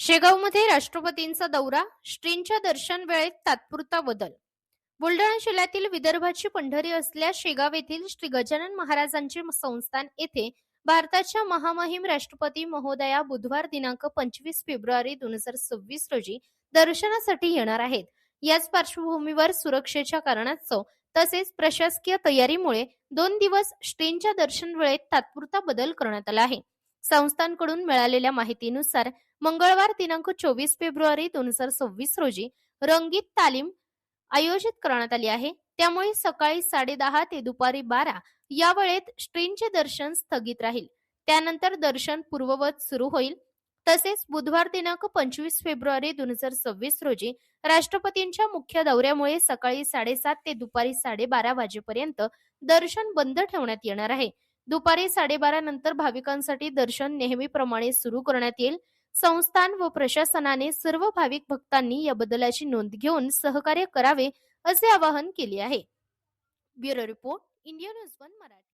शेगावमध्ये राष्ट्रपतींचा दौरा, श्रींच्या दर्शन वेळेत तात्पुरता बदल. बुलढाणा जिल्ह्यातील विदर्भाची पंढरी असलेल्या शेगाव येथील श्री गजानन महाराजांचे संस्थान येथे भारताच्या महामहिम राष्ट्रपती महोदया बुधवार दिनांक 25 फेब्रुवारी 2026 रोजी दर्शनासाठी येणार आहेत. याच पार्श्वभूमीवर सुरक्षेच्या कारणास्तव तसेच प्रशासकीय तयारीमुळे 2 दिवस श्रींच्या दर्शन वेळेत तात्पुरता बदल करण्यात आला आहे. संस्थांकडून मिळालेल्या माहितीनुसार मंगळवार दिनांक 24 फेब्रुवारी 2026 रोजी रंगीत तालीम आयोजित करण्यात आली आहे. त्यामुळे सकाळी 10:30 ते दुपारी 12 या वेळेत श्रींचे दर्शन स्थगित राहील. त्यानंतर दर्शन पूर्ववत सुरू होईल. तसेच बुधवार दिनांक 25 फेब्रुवारी 2026 रोजी राष्ट्रपतींच्या मुख्य दौऱ्यामुळे सकाळी 7:30 ते दुपारी 12:30 वाजेपर्यंत दर्शन बंद ठेवण्यात येणार आहे. दुपारी 12:30 नंतर भाविकांसाठी दर्शन नेहमीप्रमाणे सुरू करण्यात येईल. संस्थान व प्रशासनाने सर्व भाविक भक्तांनी या बदलाची नोंद घेऊन सहकार्य करावे असे आवाहन केले आहे. Bureau report, India news 1 Marathi.